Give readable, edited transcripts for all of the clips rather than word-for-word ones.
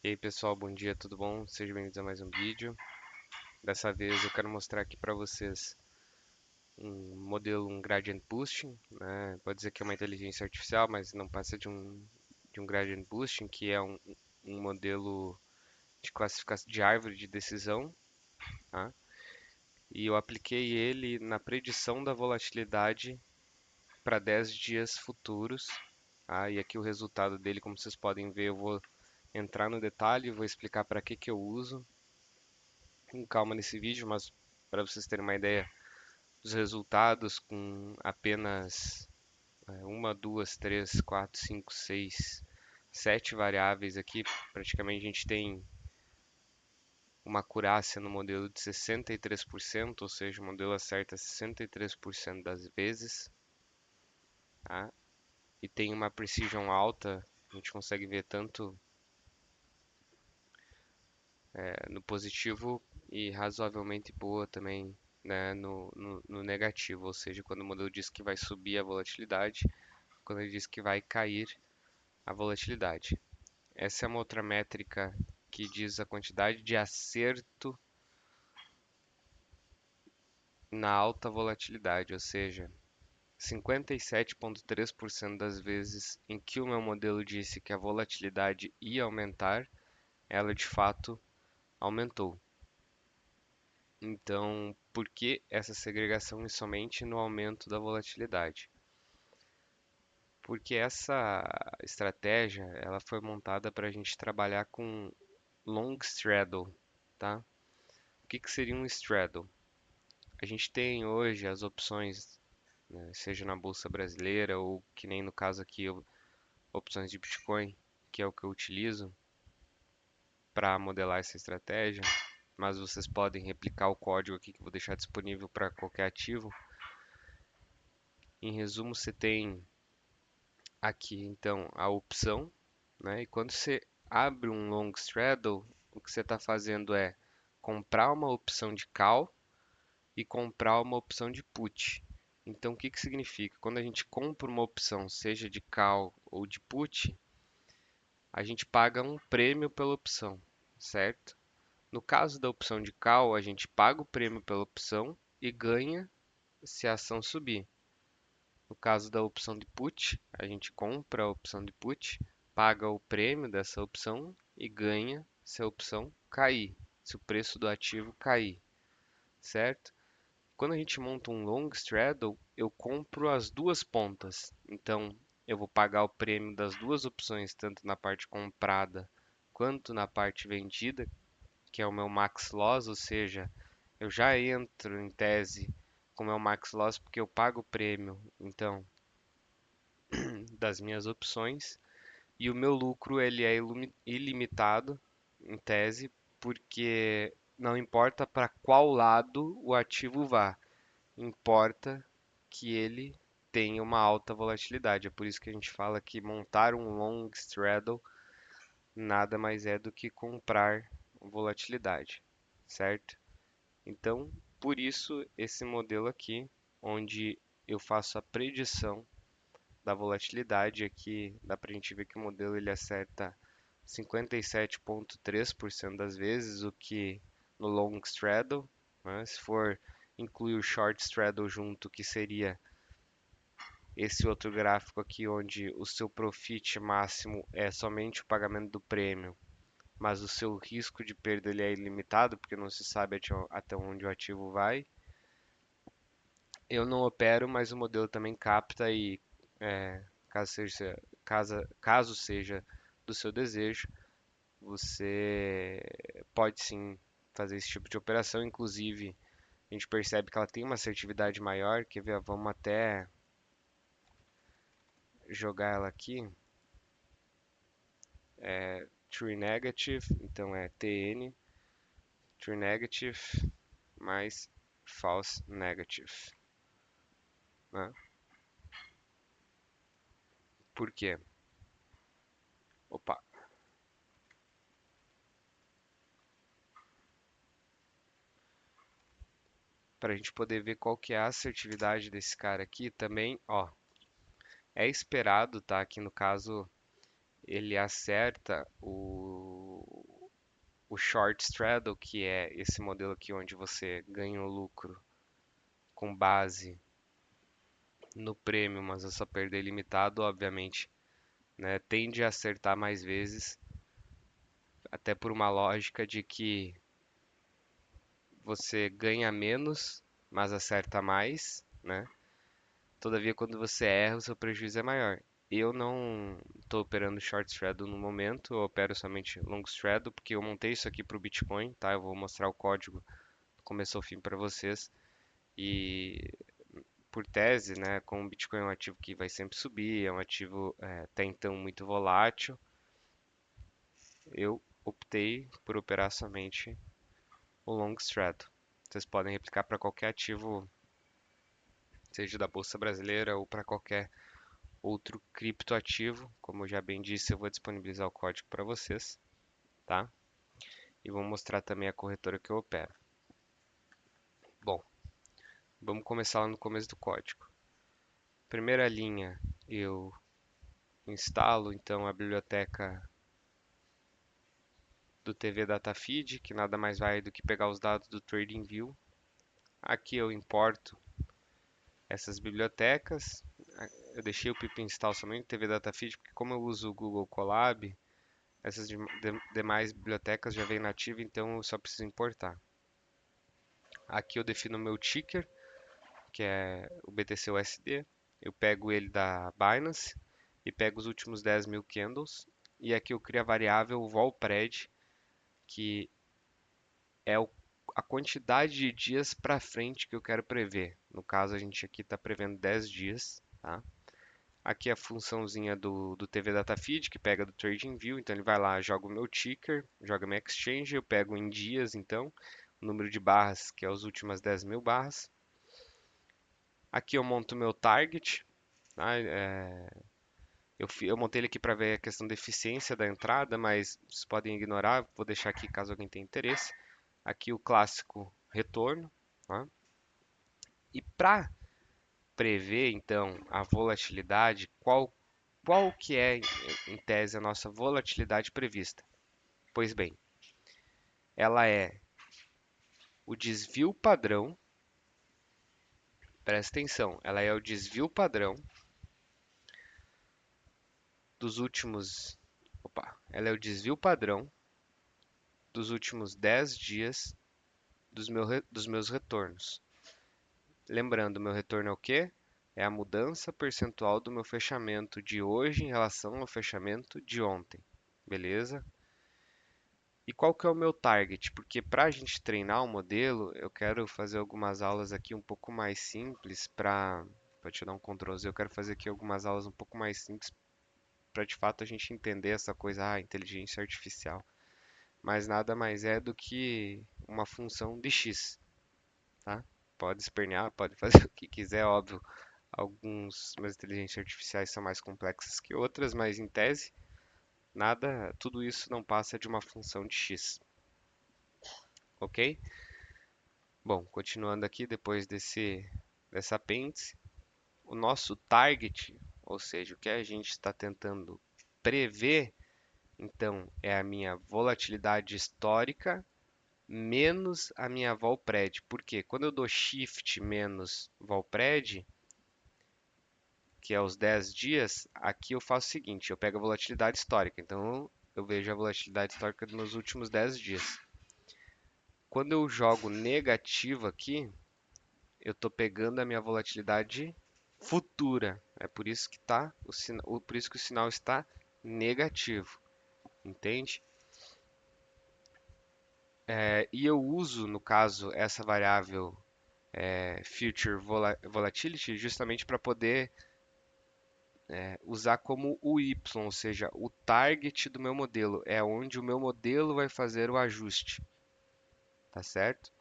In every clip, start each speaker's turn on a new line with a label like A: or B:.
A: E aí pessoal, bom dia, tudo bom? Sejam bem-vindos a mais um vídeo. Dessa vez eu quero mostrar aqui para vocês um modelo, um gradient boosting, né? Pode dizer que é uma inteligência artificial, mas não passa de um gradient boosting, que é um modelo de classificação de árvore de decisão, tá? E eu apliquei ele na predição da volatilidade para 10 dias futuros, tá? E aqui o resultado dele, como vocês podem ver, eu vou entrar no detalhe, vou explicar para que eu uso com calma nesse vídeo, mas para vocês terem uma ideia dos resultados com apenas uma, duas, três, quatro, cinco, seis, sete variáveis aqui, praticamente a gente tem uma acurácia no modelo de 63%, ou seja, o modelo acerta 63% das vezes, tá? E tem uma precision alta, a gente consegue ver tanto no positivo e razoavelmente boa também, né, no negativo, ou seja, quando o modelo diz que vai subir a volatilidade, quando ele diz que vai cair a volatilidade. Essa é uma outra métrica que diz a quantidade de acerto na alta volatilidade, ou seja, 57,3% das vezes em que o meu modelo disse que a volatilidade ia aumentar, ela de fato aumentou. Então, por que essa segregação e somente no aumento da volatilidade? Porque essa estratégia ela foi montada para a gente trabalhar com long straddle, tá? O que seria um straddle? A gente tem hoje as opções, né, seja na bolsa brasileira ou que nem no caso aqui, opções de Bitcoin, que é o que eu utilizo para modelar essa estratégia, mas vocês podem replicar o código aqui que eu vou deixar disponível para qualquer ativo. Em resumo, você tem aqui então a opção, né? E quando você abre um long straddle, o que você está fazendo é comprar uma opção de call e comprar uma opção de put. Então, o que significa? Quando a gente compra uma opção, seja de call ou de put, a gente paga um prêmio pela opção, certo? No caso da opção de call, a gente paga o prêmio pela opção e ganha se a ação subir. No caso da opção de put, a gente compra a opção de put, paga o prêmio dessa opção e ganha se a opção cair, se o preço do ativo cair, certo? Quando a gente monta um long straddle, eu compro as duas pontas. Então, eu vou pagar o prêmio das duas opções, tanto na parte comprada quanto na parte vendida, que é o meu max loss, ou seja, eu já entro em tese com o meu max loss porque eu pago o prêmio, então, das minhas opções, e o meu lucro ele é ilimitado em tese, porque não importa para qual lado o ativo vá, importa que ele tenha uma alta volatilidade. É por isso que a gente fala que montar um long straddle nada mais é do que comprar volatilidade, certo? Então, por isso esse modelo aqui, onde eu faço a predição da volatilidade, aqui dá para a gente ver que o modelo ele acerta 57,3% das vezes, o que no long straddle, né? Se for incluir o short straddle junto, que seria esse outro gráfico aqui, onde o seu profit máximo é somente o pagamento do prêmio, mas o seu risco de perda ele é ilimitado, porque não se sabe até onde o ativo vai. Eu não opero, mas o modelo também capta e, caso seja do seu desejo, você pode sim fazer esse tipo de operação. Inclusive, a gente percebe que ela tem uma assertividade maior. Quer ver? Vamos até jogar ela aqui. True Negative, então é TN, True Negative mais False Negative, né? Por quê? Opa, para a gente poder ver qual que é a assertividade desse cara aqui também, ó, é esperado, tá? Aqui no caso ele acerta o short straddle, que é esse modelo aqui onde você ganha o lucro com base no prêmio, mas a sua perda é ilimitada, obviamente, né, tende a acertar mais vezes, até por uma lógica de que você ganha menos, mas acerta mais, né? Todavia, quando você erra, o seu prejuízo é maior. Eu não estou operando short straddle no momento, eu opero somente long straddle, porque eu montei isso aqui para o Bitcoin, tá? Eu vou mostrar o código do começo ao fim para vocês. E por tese, né, como o Bitcoin é um ativo que vai sempre subir, é um ativo até então muito volátil, eu optei por operar somente o long straddle. Vocês podem replicar para qualquer ativo, seja da Bolsa Brasileira ou para qualquer outro criptoativo. Como eu já bem disse, eu vou disponibilizar o código para vocês, tá? E vou mostrar também a corretora que eu opero. Bom, vamos começar lá no começo do código. Primeira linha, eu instalo então a biblioteca do TV Datafeed, que nada mais vai do que pegar os dados do TradingView. Aqui eu importo essas bibliotecas. Eu deixei o pip install somente no TV Datafeed, porque como eu uso o Google Colab, essas demais bibliotecas já vêm nativa, então eu só preciso importar. Aqui eu defino o meu ticker, que é o BTC-USD. Eu pego ele da Binance e pego os últimos 10.000 candles. E aqui eu crio a variável volpred, que é a quantidade de dias para frente que eu quero prever. No caso, a gente aqui está prevendo 10 dias, tá? Aqui é a funçãozinha do TV Datafeed, que pega do TradingView, então ele vai lá, joga o meu ticker, joga minha exchange, eu pego em dias, então, o número de barras, que é as últimas 10.000 barras. Aqui eu monto o meu target, tá? Eu montei ele aqui para ver a questão da eficiência da entrada, mas vocês podem ignorar, vou deixar aqui caso alguém tenha interesse. Aqui o clássico retorno, tá? E para prever então a volatilidade, qual que é em tese a nossa volatilidade prevista? Pois bem, ela é o desvio padrão, presta atenção, ela é o desvio padrão dos últimos, ela é o desvio padrão dos últimos 10 dias dos meus retornos. Lembrando, meu retorno é o quê? É a mudança percentual do meu fechamento de hoje em relação ao fechamento de ontem. Beleza? E qual que é o meu target? Porque para a gente treinar o modelo, eu quero fazer algumas aulas aqui um pouco mais simples para te dar um Ctrl Z, eu quero fazer aqui algumas aulas um pouco mais simples para de fato a gente entender essa coisa, inteligência artificial. Mas nada mais é do que uma função de x, tá? Pode espernear, pode fazer o que quiser, óbvio. Algumas inteligências artificiais são mais complexas que outras, mas em tese, nada, tudo isso não passa de uma função de x, ok? Bom, continuando aqui, depois dessa apêndice, o nosso target, ou seja, o que a gente está tentando prever, então, é a minha volatilidade histórica menos a minha volpred. Por quê? Quando eu dou shift menos volpred, que é os 10 dias, aqui eu faço o seguinte, eu pego a volatilidade histórica. Então, eu vejo a volatilidade histórica dos meus últimos 10 dias. Quando eu jogo negativo aqui, eu estou pegando a minha volatilidade futura. É por isso que por isso que o sinal está negativo, entende? E eu uso, no caso, essa variável Future Volatility justamente para poder usar como o Y, ou seja, o target do meu modelo, é onde o meu modelo vai fazer o ajuste, tá certo?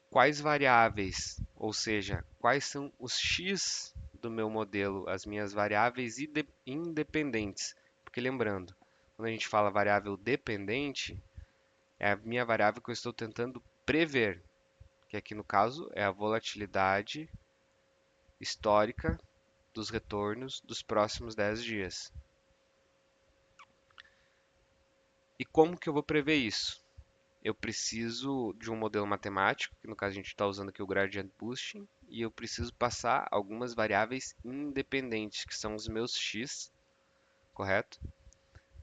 A: Quais variáveis, ou seja, quais são os x do meu modelo, as minhas variáveis independentes? Porque lembrando, quando a gente fala variável dependente, é a minha variável que eu estou tentando prever, que aqui no caso é a volatilidade histórica dos retornos dos próximos 10 dias. E como que eu vou prever isso? eu preciso de um modelo matemático, que no caso a gente está usando aqui o gradient boosting, e eu preciso passar algumas variáveis independentes, que são os meus x, correto?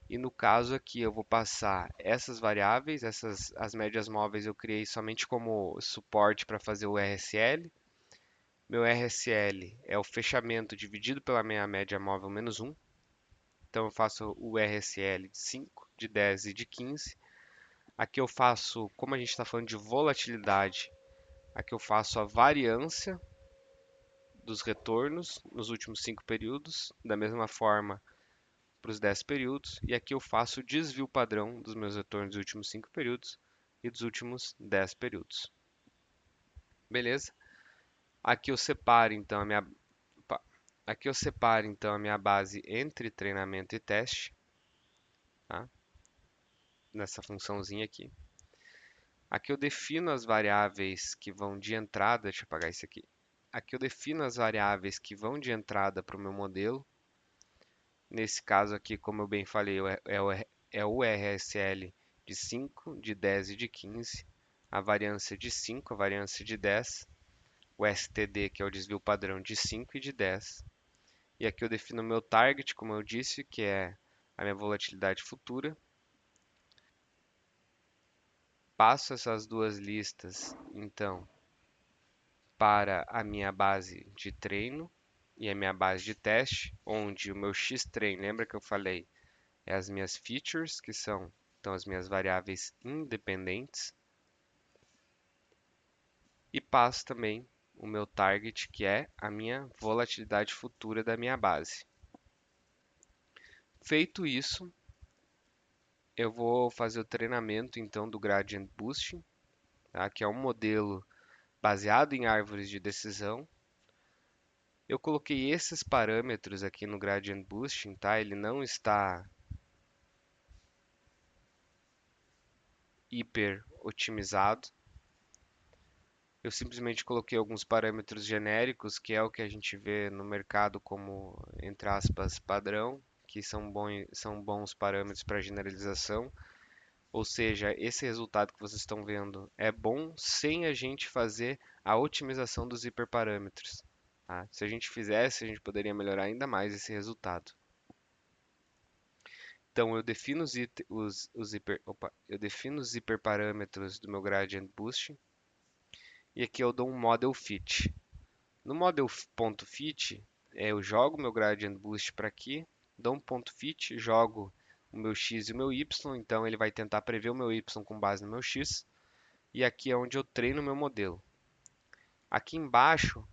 A: E no caso aqui eu vou passar essas variáveis, as médias móveis eu criei somente como suporte para fazer o RSL. Meu RSL é o fechamento dividido pela minha média móvel menos 1. Então eu faço o RSL de 5, de 10 e de 15. Aqui eu faço, como a gente está falando de volatilidade, aqui eu faço a variância dos retornos nos últimos 5 períodos, da mesma forma para os 10 períodos, e aqui eu faço o desvio padrão dos meus retornos dos últimos 5 períodos e dos últimos 10 períodos. Beleza? Aqui eu separo então a minha aqui eu separo então a minha base entre treinamento e teste, tá? Nessa funçãozinha aqui. Aqui eu defino as variáveis que vão de entrada, deixa eu apagar isso aqui. Aqui eu defino as variáveis que vão de entrada para o meu modelo. Nesse caso aqui, como eu bem falei, é o RSL de 5, de 10 e de 15, a variância de 5, a variância de 10, o STD, que é o desvio padrão, de 5 e de 10. E aqui eu defino o meu target, como eu disse, que é a minha volatilidade futura. Passo essas duas listas, então, para a minha base de treino e a minha base de teste, onde o meu X-Train, lembra que eu falei, é as minhas features, que são então as minhas variáveis independentes, e passo também o meu target, que é a minha volatilidade futura da minha base. Feito isso, eu vou fazer o treinamento então do Gradient Boosting, tá? Que é um modelo baseado em árvores de decisão. Eu coloquei esses parâmetros aqui no Gradient Boosting, tá? Ele não está hiper otimizado. Eu simplesmente coloquei alguns parâmetros genéricos, que é o que a gente vê no mercado como, entre aspas, padrão, que são bons parâmetros para generalização. Ou seja, esse resultado que vocês estão vendo é bom sem a gente fazer a otimização dos hiperparâmetros. Tá? Se a gente fizesse, a gente poderia melhorar ainda mais esse resultado. Então, eu defino eu defino os hiperparâmetros do meu gradient boosting e aqui eu dou um model fit. No model.fit, eu jogo meu gradient boost para aqui, dou um ponto fit, jogo o meu x e o meu y, então ele vai tentar prever o meu y com base no meu x, e aqui é onde eu treino o meu modelo. Aqui embaixo,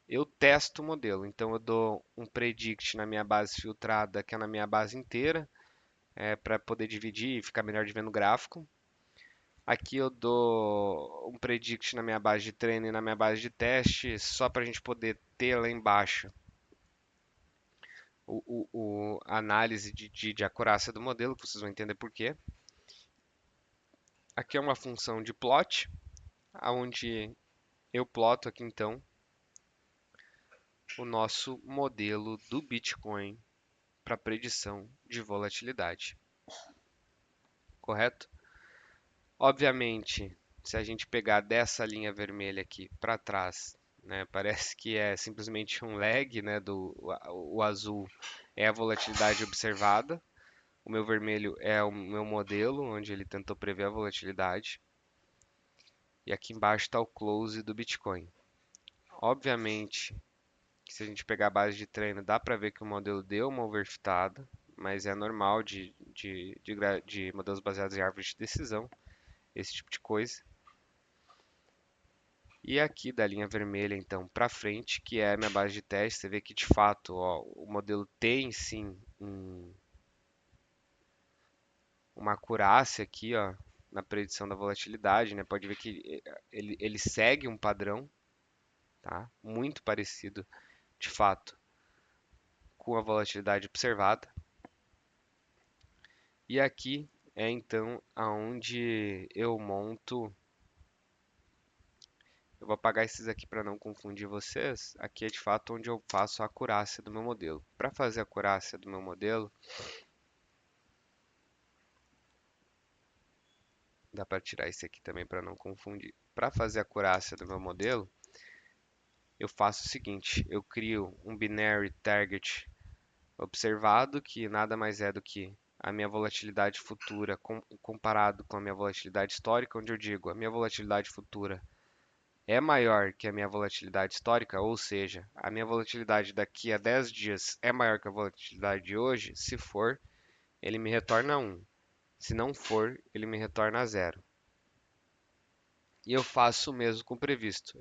A: eu testo o modelo, então eu dou um predict na minha base filtrada, que é na minha base inteira, para poder dividir e ficar melhor de ver no gráfico. Aqui eu dou um predict na minha base de treino e na minha base de teste, só para a gente poder ter lá embaixo a análise de acurácia do modelo, que vocês vão entender por quê. Aqui é uma função de plot, onde eu ploto aqui então o nosso modelo do Bitcoin para predição de volatilidade, correto? Obviamente, se a gente pegar dessa linha vermelha aqui para trás, né, parece que é simplesmente um lag, né, o azul é a volatilidade observada, o meu vermelho é o meu modelo, onde ele tentou prever a volatilidade, e aqui embaixo está o close do Bitcoin. Obviamente, que se a gente pegar a base de treino, dá para ver que o modelo deu uma overfitada, mas é normal de modelos baseados em árvores de decisão, esse tipo de coisa. E aqui da linha vermelha, então, para frente, que é a minha base de teste, você vê que de fato ó, o modelo tem sim uma acurácia aqui ó, na predição da volatilidade, né? Pode ver que ele segue um padrão, tá? Muito parecido, de fato, com a volatilidade observada. E aqui é então aonde eu monto. Eu vou apagar esses aqui para não confundir vocês. Aqui é de fato onde eu faço a acurácia do meu modelo. Para fazer a acurácia do meu modelo, Dá para tirar esse aqui também para não confundir. Para fazer a acurácia do meu modelo, eu faço o seguinte: eu crio um binary target observado, que nada mais é do que a minha volatilidade futura comparado com a minha volatilidade histórica, onde eu digo a minha volatilidade futura é maior que a minha volatilidade histórica, ou seja, a minha volatilidade daqui a 10 dias é maior que a volatilidade de hoje. Se for, ele me retorna 1. Se não for, ele me retorna 0. E eu faço o mesmo com o previsto.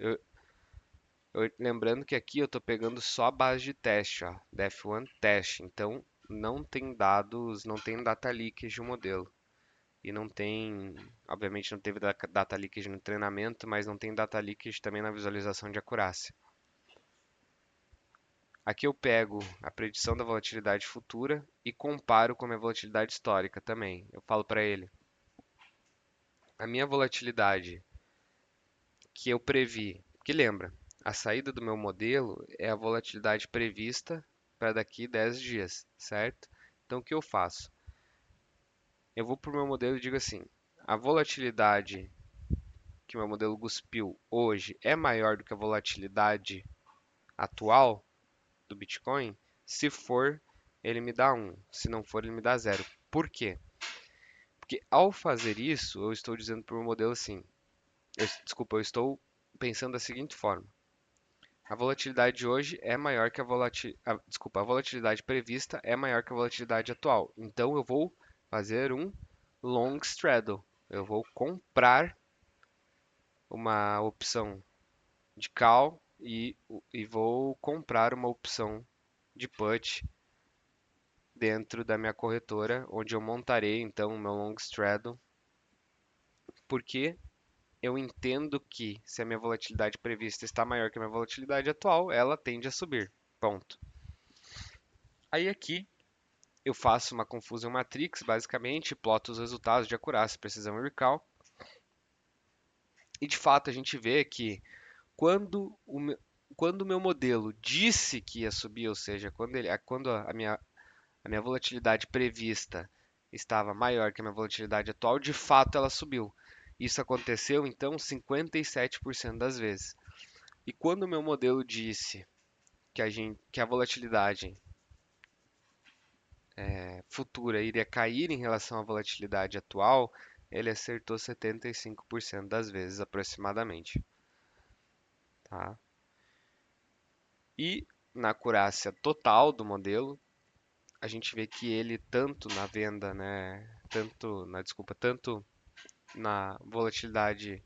A: Lembrando que aqui eu estou pegando só a base de teste, ó, def1 teste. Então não tem dados, não tem data leakage no modelo. E não tem, obviamente não teve data leakage no treinamento, mas não tem data leakage também na visualização de acurácia. Aqui eu pego a predição da volatilidade futura e comparo com a minha volatilidade histórica também. Eu falo para ele, a minha volatilidade que eu previ, que lembra, a saída do meu modelo é a volatilidade prevista para daqui 10 dias, certo? Então o que eu faço? Eu vou para o meu modelo e digo assim, a volatilidade que meu modelo cuspiu hoje é maior do que a volatilidade atual do Bitcoin? Se for, ele me dá 1. Se não for, ele me dá 0. Por quê? Porque ao fazer isso, eu estou dizendo para o meu modelo assim, desculpa, eu estou pensando da seguinte forma. A volatilidade de hoje é maior que desculpa, a volatilidade prevista é maior que a volatilidade atual. Então eu vou fazer um long straddle. Eu vou comprar uma opção de call e vou comprar uma opção de put dentro da minha corretora, onde eu montarei então o meu long straddle, porque eu entendo que se a minha volatilidade prevista está maior que a minha volatilidade atual, ela tende a subir. Ponto. Aí aqui eu faço uma Confusion Matrix, basicamente, ploto os resultados de acurácia, precisão e recall. E de fato a gente vê que quando o meu modelo disse que ia subir, ou seja, quando a minha volatilidade prevista estava maior que a minha volatilidade atual, de fato ela subiu. Isso aconteceu então 57% das vezes. E quando o meu modelo disse que a volatilidade futura iria cair em relação à volatilidade atual, ele acertou 75% das vezes aproximadamente, tá? E na acurácia total do modelo, a gente vê que ele tanto na venda, né, tanto na volatilidade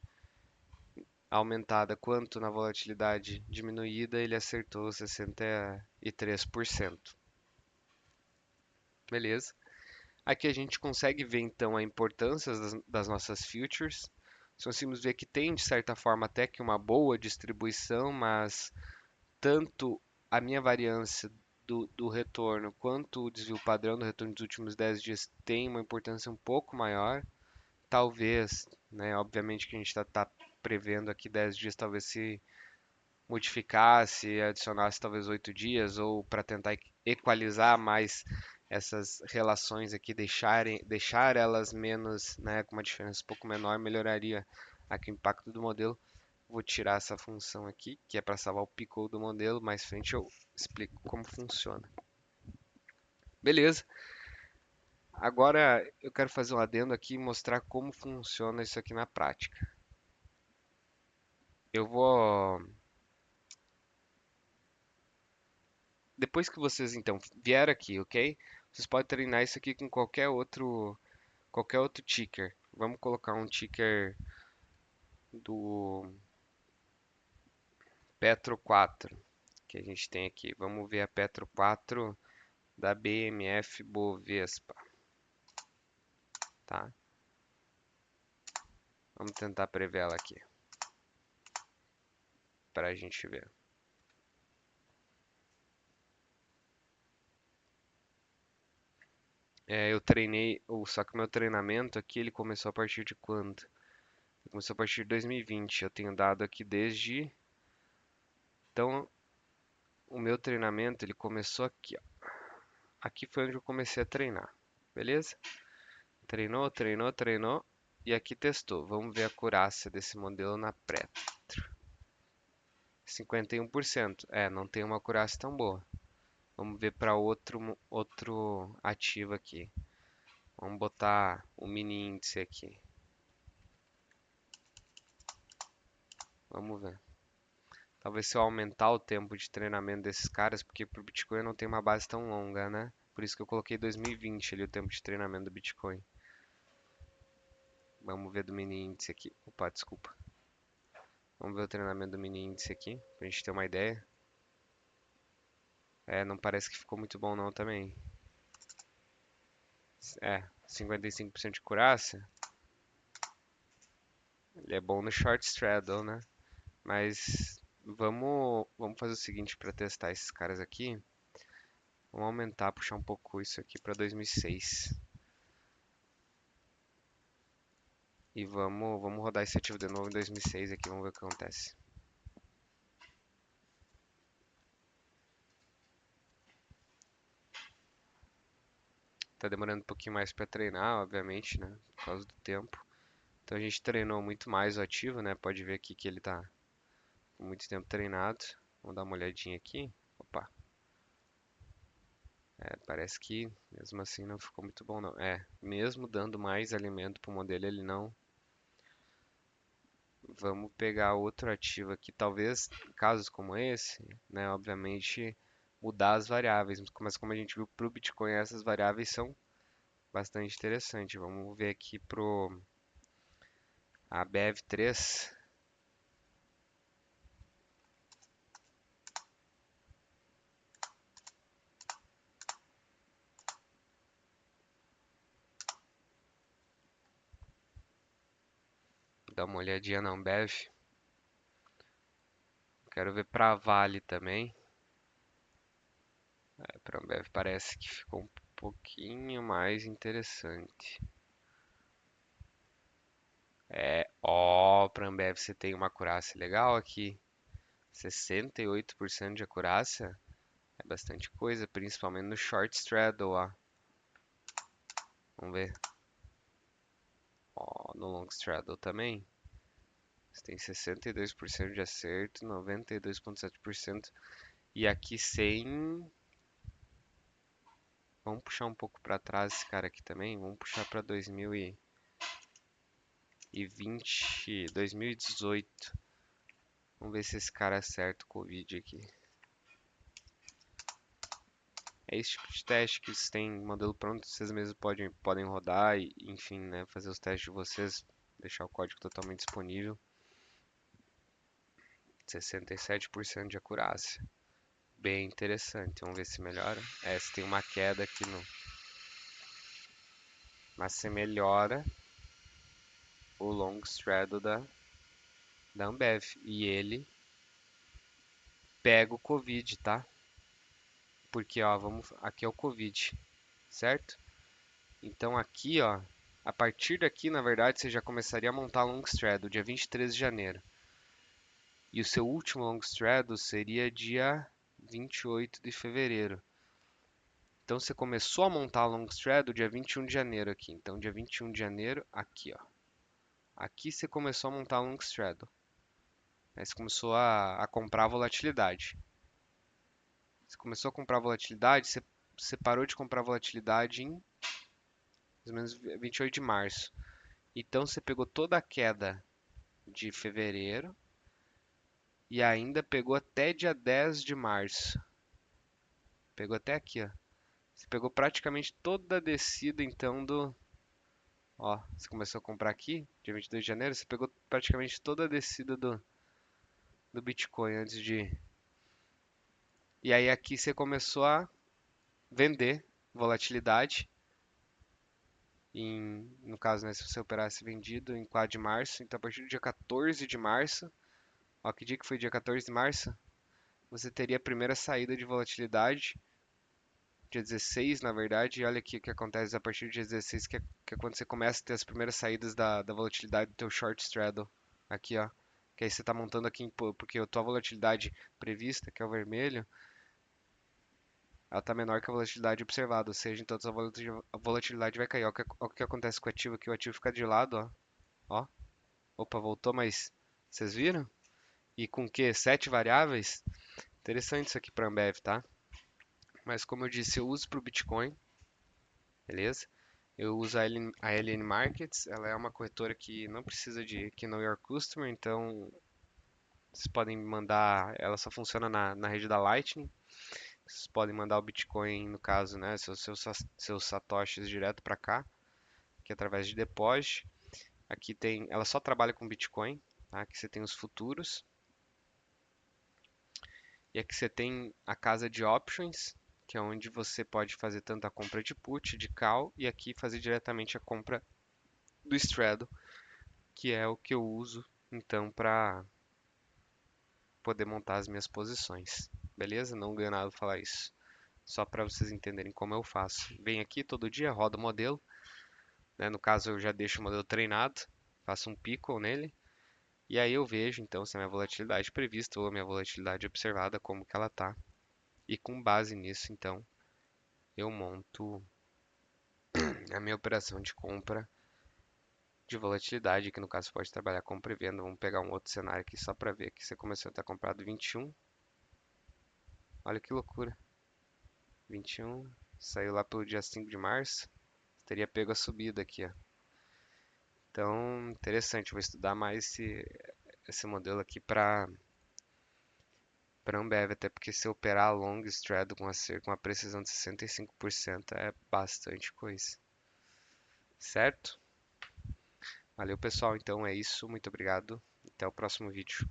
A: aumentada quanto na volatilidade diminuída, ele acertou 63%. Beleza? Aqui a gente consegue ver então a importância das nossas futures. Conseguimos ver que tem de certa forma até que uma boa distribuição, mas tanto a minha variância do retorno quanto o desvio padrão do retorno dos últimos 10 dias tem uma importância um pouco maior. Talvez, né, obviamente que a gente está prevendo aqui 10 dias, talvez se modificasse, adicionasse talvez 8 dias, ou para tentar equalizar mais essas relações aqui, deixar elas menos, né, com uma diferença um pouco menor, melhoraria aqui o impacto do modelo. Vou tirar essa função aqui, que é para salvar o pico do modelo. Mais frente eu explico como funciona. Beleza. Agora eu quero fazer um adendo aqui e mostrar como funciona isso aqui na prática. Eu vou Depois que vocês então vieram aqui, ok? Vocês podem treinar isso aqui com qualquer outro ticker. Vamos colocar um ticker do Petro 4 que a gente tem aqui. Vamos ver a Petro 4 da BMF Bovespa, tá? Vamos tentar prever ela aqui para a gente ver. Eu treinei, só que o meu treinamento aqui ele começou a partir de quando? Começou a partir de 2020. Eu tenho dado aqui desde. Então, o meu treinamento ele começou aqui, ó. Aqui foi onde eu comecei a treinar, beleza? Treinou, treinou, treinou e aqui testou. Vamos ver a acurácia desse modelo na pré. 51%. É, não tem uma acurácia tão boa. Vamos ver para outro ativo aqui. Vamos botar o mini índice aqui. Vamos ver. Talvez se eu aumentar o tempo de treinamento desses caras, porque pro Bitcoin não tem uma base tão longa, né? Por isso que eu coloquei 2020 ali o tempo de treinamento do Bitcoin. Vamos ver do mini índice aqui. Opa, desculpa. Vamos ver o treinamento do mini índice aqui, pra gente ter uma ideia. É, não parece que ficou muito bom não também. É, 55% de acurácia. Ele é bom no short straddle, né? Mas vamos fazer o seguinte para testar esses caras aqui. Vamos aumentar, puxar um pouco isso aqui para 2006. E vamos rodar esse ativo de novo em 2006 aqui, vamos ver o que acontece. Tá demorando um pouquinho mais para treinar, obviamente, né? Por causa do tempo. Então a gente treinou muito mais o ativo, né? Pode ver aqui que ele tá com muito tempo treinado. Vamos dar uma olhadinha aqui. Opa. É, parece que mesmo assim não ficou muito bom não. É, mesmo dando mais alimento pro modelo, ele não. Vamos pegar outro ativo aqui, talvez em casos como esse, né? Obviamente mudar as variáveis, mas como a gente viu pro Bitcoin, essas variáveis são bastante interessantes. Vamos ver aqui pro a BEV3. Dá uma olhadinha na Ambev. Quero ver para a Vale também. Para a Ambev parece que ficou um pouquinho mais interessante. Ó, para a Ambev você tem uma acurácia legal aqui. 68% de acurácia é bastante coisa, principalmente no short straddle, ó. Vamos ver. Ó, no long straddle também. Você tem 62% de acerto, 92,7%. E aqui sem. Vamos puxar um pouco para trás esse cara aqui também. Vamos puxar para 2020, 2018. Vamos ver se esse cara acerta o Covid aqui. É esse tipo de teste que vocês têm modelo pronto, vocês mesmos podem rodar e, enfim, né, fazer os testes de vocês, deixar o código totalmente disponível. 67% de acurácia. Bem interessante. Vamos ver se melhora. É, se tem uma queda aqui no. Mas se melhora o long straddle da Ambev. E ele pega o Covid, tá? Porque, ó, aqui é o Covid, certo? Então aqui, ó, a partir daqui, na verdade, você já começaria a montar long straddle, dia 23 de janeiro. E o seu último long straddle seria dia 28 de fevereiro. Então você começou a montar long straddle dia 21 de janeiro aqui. Então dia 21 de janeiro, aqui, ó. Aqui você começou a montar long straddle. Aí você começou a comprar volatilidade. Você começou a comprar volatilidade, você parou de comprar volatilidade em mais ou menos 28 de março. Então você pegou toda a queda de fevereiro e ainda pegou até dia 10 de março. Pegou até aqui, ó. Você pegou praticamente toda a descida então do. Ó, você começou a comprar aqui, dia 22 de janeiro, você pegou praticamente toda a descida do Bitcoin antes de. E aí aqui você começou a vender volatilidade. No caso, né, se você operasse vendido em 4 de março, então a partir do dia 14 de março, ó, que dia que foi dia 14 de março? Você teria a primeira saída de volatilidade, dia 16, na verdade, e olha aqui o que acontece a partir do dia 16, que é quando você começa a ter as primeiras saídas da volatilidade do teu short straddle. Aqui, ó. Que aí você está montando aqui, porque a tua volatilidade prevista, que é o vermelho, ela está menor que a volatilidade observada, ou seja, então a volatilidade vai cair. Olha o que acontece com o ativo aqui, o ativo fica de lado, ó. Ó, opa, voltou, mas vocês viram? E com o quê? 7 variáveis? Interessante isso aqui para Ambev, tá? Mas como eu disse, eu uso para o Bitcoin, beleza? Eu uso a LN Markets, ela é uma corretora que não precisa de Know Your Customer, então vocês podem mandar, ela só funciona na rede da Lightning. Vocês podem mandar o Bitcoin, no caso, né, seus satoshis direto para cá, que é através de depósito. Aqui tem, ela só trabalha com Bitcoin, tá? Aqui você tem os futuros. E aqui você tem a casa de options, que é onde você pode fazer tanto a compra de put, de call, e aqui fazer diretamente a compra do straddle, que é o que eu uso então para poder montar as minhas posições. Beleza? Não ganho nada falar isso. Só para vocês entenderem como eu faço. Venho aqui todo dia, rodo o modelo, né? No caso eu já deixo o modelo treinado, faço um pickle nele, e aí eu vejo então se a minha volatilidade prevista ou a minha volatilidade observada, como que ela tá. E com base nisso, então, eu monto a minha operação de compra de volatilidade, que no caso pode trabalhar com pré-venda. Vamos pegar um outro cenário aqui só para ver que você começou a estar comprado 21. Olha que loucura. 21, saiu lá pelo dia 5 de março. Teria pego a subida aqui, ó. Então, interessante, vou estudar mais esse modelo aqui para Ambev, até porque se operar long straddle com uma precisão de 65% é bastante coisa. Certo? Valeu, pessoal. Então é isso. Muito obrigado. Até o próximo vídeo.